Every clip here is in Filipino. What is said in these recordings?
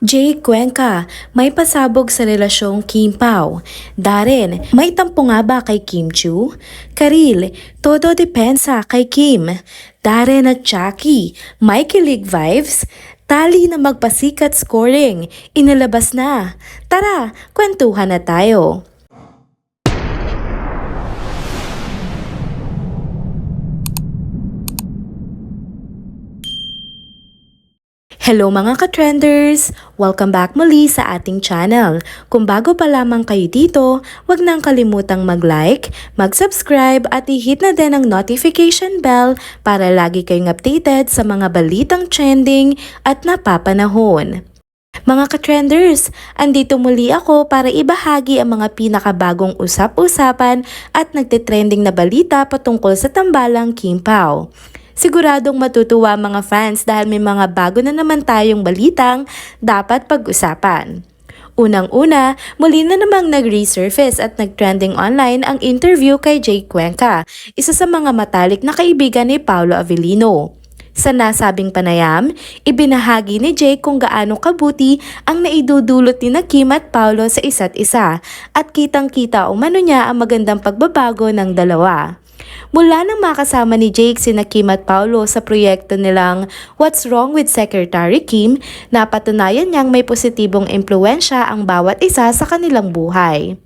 Jay Cuenca, may pasabog sa relasyong Kim Pao. Darren, may tampo nga ba kay Kim Chiu? Karil, todo depensa kay Kim. Darren at Jackie, may kilig vibes? Tali na magpasikat scoring, inilabas na. Tara, kwentuhan na tayo. Hello mga ka-trenders! Welcome back muli sa ating channel. Kung bago pa lamang kayo dito, huwag nang kalimutang mag-like, mag-subscribe at i-hit na din ang notification bell para lagi kayong updated sa mga balitang trending at napapanahon. Mga ka-trenders, andito muli ako para ibahagi ang mga pinakabagong usap-usapan at nagtitrending na balita patungkol sa tambalang Kim Pao. Siguradong matutuwa mga fans dahil may mga bago na naman tayong balitang dapat pag-usapan. Unang-una, muli na namang nag-resurface at nag-trending online ang interview kay Jay Cuenca, isa sa mga matalik na kaibigan ni Paolo Avellino. Sa nasabing panayam, ibinahagi ni Jay kung gaano kabuti ang naidudulot ni Kim at Paolo sa isa't isa at kitang-kita umano niya ang magandang pagbabago ng dalawa. Mula nang makasama ni Jake sina Kim at Paolo sa proyekto nilang What's Wrong with Secretary Kim, napatunayan niyang may positibong impluensya ang bawat isa sa kanilang buhay.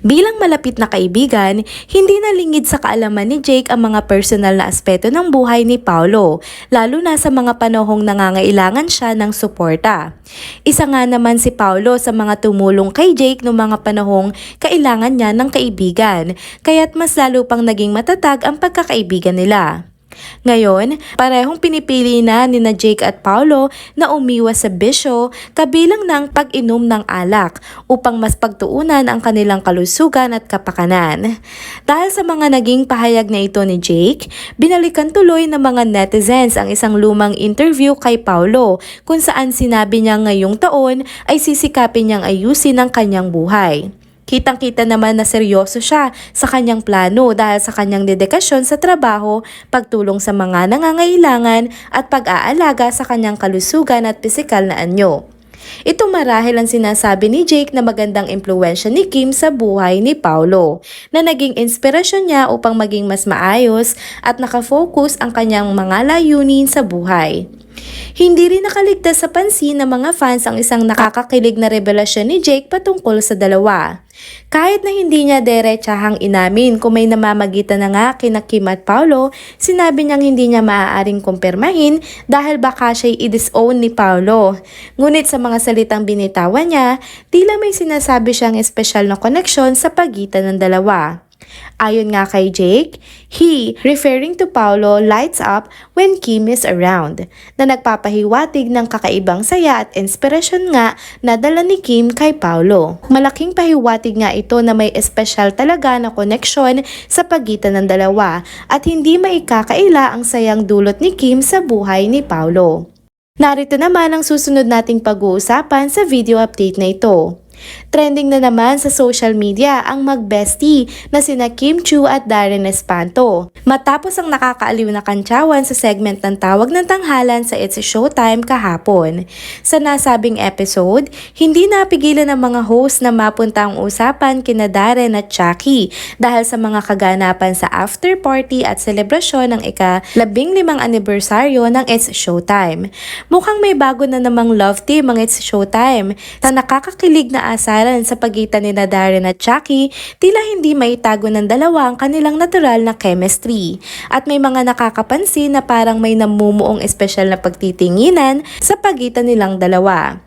Bilang malapit na kaibigan, hindi nalingid sa kaalaman ni Jake ang mga personal na aspeto ng buhay ni Paolo, lalo na sa mga panahong nangangailangan siya ng suporta. Isa nga naman si Paolo sa mga tumulong kay Jake noong mga panahong kailangan niya ng kaibigan, kaya't mas lalo pang naging matatag ang pagkakaibigan nila. Ngayon, parehong pinipili na ni Jake at Paolo na umiwas sa bisyo kabilang ng pag-inom ng alak upang mas pagtuunan ang kanilang kalusugan at kapakanan. Dahil sa mga naging pahayag na ito ni Jake, binalikan tuloy ng mga netizens ang isang lumang interview kay Paolo kung saan sinabi niya ngayong taon ay sisikapin niyang ayusin ang kanyang buhay. Kitang-kita naman na seryoso siya sa kanyang plano dahil sa kanyang dedikasyon sa trabaho, pagtulong sa mga nangangailangan at pag-aalaga sa kanyang kalusugan at pisikal na anyo. Ito marahil ang sinasabi ni Jake na magandang impluwensya ni Kim sa buhay ni Paolo, na naging inspirasyon niya upang maging mas maayos at nakafocus ang kanyang mga layunin sa buhay. Hindi rin nakaligtas sa pansin ng mga fans ang isang nakakakilig na revelasyon ni Jake patungkol sa dalawa. Kahit na hindi niya diretsahang inamin kung may namamagitan na nga kina Kim at Paolo, sinabi niyang hindi niya maaaring kumpirmahin dahil baka siya'y i-disown ni Paolo. Ngunit sa mga salitang binitawan niya, tila may sinasabi siyang espesyal na koneksyon sa pagitan ng dalawa. Ayon nga kay Jake, he, referring to Paolo, lights up when Kim is around, na nagpapahiwatig ng kakaibang saya at inspirasyon nga na dala ni Kim kay Paolo. Malaking pahiwatig nga ito na may espesyal talaga na koneksyon sa pagitan ng dalawa at hindi maikakaila ang sayang dulot ni Kim sa buhay ni Paolo. Narito naman ang susunod nating pag-uusapan sa video update na ito. Trending na naman sa social media ang mag-bestie na sina Kim Chiu at Darren Espanto. Matapos ang nakakaaliw na kantsawan sa segment ng Tawag ng Tanghalan sa It's Showtime kahapon. Sa nasabing episode, hindi napigilan ng mga host na mapunta ang usapan kina Darren at Jackie dahil sa mga kaganapan sa after party at selebrasyon ng ika-15 anibersaryo ng It's Showtime. Mukhang may bago na namang love team ang It's Showtime sa nakakakilig na asaran sa pagitan ni Darren at Jackie, tila hindi maitago ng dalawa ang kanilang natural na chemistry. At may mga nakakapansin na parang may namumuong espesyal na pagtitinginan sa pagitan nilang dalawa.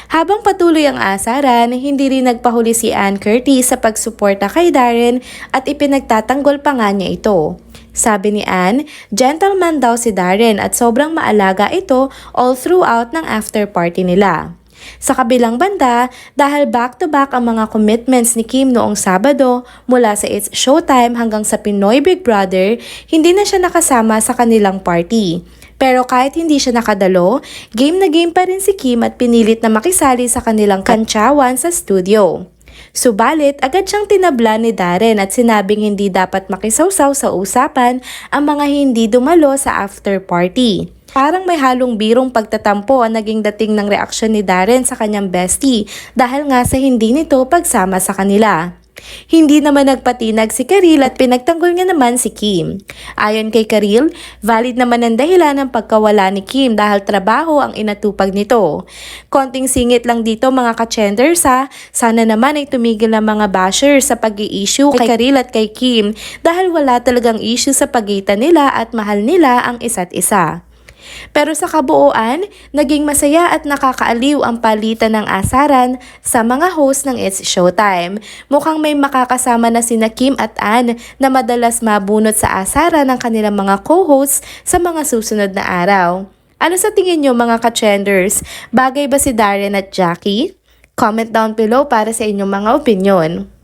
Habang patuloy ang asaran, hindi rin nagpahuli si Ann Curtis sa pagsuporta kay Darren at ipinagtatanggol pa nga niya ito. Sabi ni Ann, gentleman daw si Darren at sobrang maalaga ito all throughout ng after party nila. Sa kabilang banda, dahil back-to-back ang mga commitments ni Kim noong Sabado mula sa It's Showtime hanggang sa Pinoy Big Brother, hindi na siya nakasama sa kanilang party. Pero kahit hindi siya nakadalo, game na game pa rin si Kim at pinilit na makisali sa kanilang kantsawan sa studio. Subalit, agad siyang tinabla ni Darren at sinabing hindi dapat makisawsaw sa usapan ang mga hindi dumalo sa after party. Parang may halong birong pagtatampo ang naging dating ng reaksyon ni Darren sa kanyang bestie dahil nga sa hindi nito pagsama sa kanila. Hindi naman nagpatinag si Karil at pinagtanggol niya naman si Kim. Ayon kay Karil, valid naman ang dahilan ng pagkawala ni Kim dahil trabaho ang inatupag nito. Konting singit lang dito mga ka-chenders ha, sana naman ay tumigil ang mga bashers sa pag-i-issue kay Karil at kay Kim dahil wala talagang issue sa pagitan nila at mahal nila ang isa't isa. Pero sa kabuuan, naging masaya at nakakaaliw ang palitan ng asaran sa mga host ng It's Showtime. Mukhang may makakasama na sina Kim at Ann na madalas mabunot sa asaran ng kanilang mga co-hosts sa mga susunod na araw. Ano sa tingin nyo mga ka-trenders? Bagay ba si Darren at Jackie? Comment down below para sa inyong mga opinyon.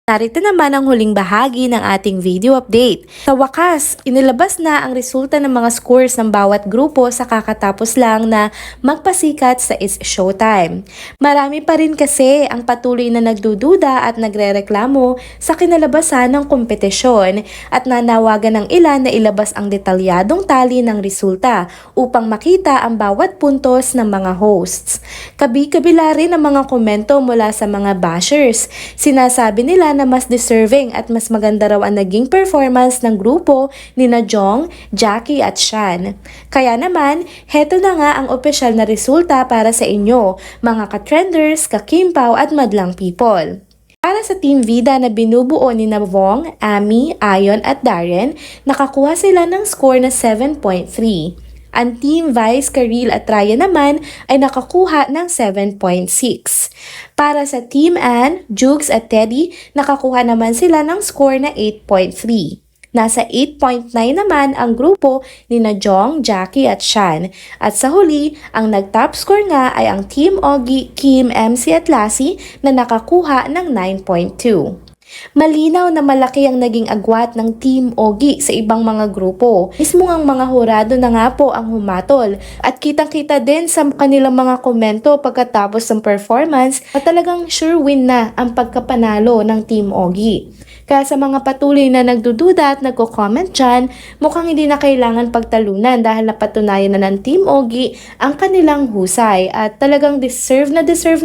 Narito naman ang huling bahagi ng ating video update. Sa wakas, inilabas na ang resulta ng mga scores ng bawat grupo sa kakatapos lang na magpasikat sa It's Showtime. Marami pa rin kasi ang patuloy na nagdududa at nagrereklamo sa kinalabasan ng kompetisyon at nanawagan ng ilan na ilabas ang detalyadong tali ng resulta upang makita ang bawat puntos ng mga hosts. Kabi-kabila rin ang mga komento mula sa mga bashers. Sinasabi nila na mas deserving at mas maganda raw ang naging performance ng grupo ni na Jong, Jackie at Shan. Kaya naman, heto na nga ang opisyal na resulta para sa inyo, mga ka-trenders, ka-Kimpaw at madlang people. Para sa Team Vida na binubuo ni na Vong, Ami, Ayon at Darren, nakakuha sila ng score na 7.3. Ang Team Vice, Karil at Raya naman ay nakakuha ng 7.6. Para sa Team Ann, Jukes at Teddy, nakakuha naman sila ng score na 8.3. Nasa 8.9 naman ang grupo ni na Jong, Jackie at Shan. At sa huli, ang nag-top score nga ay ang Team Ogie, Kim, MC at Lassie na nakakuha ng 9.2. Malinaw na malaki ang naging agwat ng Team Ogie sa ibang mga grupo. Mismo ang mga hurado na nga po ang humatol at kitang-kita din sa kanilang mga komento pagkatapos ng performance na talagang sure win na ang pagkapanalo ng Team Ogie. Kaya sa mga patuloy na nagdududa at nagko-comment dyan, mukhang hindi na kailangan pagtalunan dahil napatunayan na ng Team Ogie ang kanilang husay at talagang deserve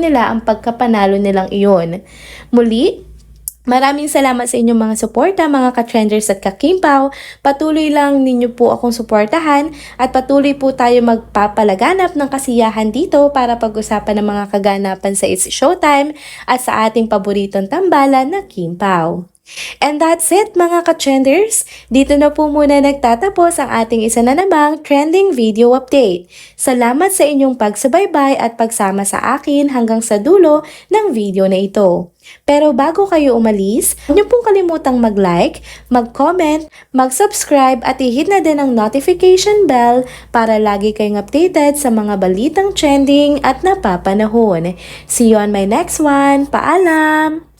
nila ang pagkapanalo nilang iyon. Muli, maraming salamat sa inyong mga suporta mga ka-trenders at ka-Kimpaw. Patuloy lang ninyo po akong suportahan at patuloy po tayo magpapalaganap ng kasiyahan dito para pag-usapan ng mga kaganapan sa It's Showtime at sa ating paboritong tambalan na Kimpaw. And that's it mga ka-trenders. Dito na po muna nagtatapos ang ating isa na namang trending video update. Salamat sa inyong pagsubaybay at pagsama sa akin hanggang sa dulo ng video na ito. Pero bago kayo umalis, huwag niyo pong kalimutang mag-like, mag-comment, mag-subscribe at i-hit na din ang notification bell para lagi kayong updated sa mga balitang trending at napapanahon. See you on my next one. Paalam!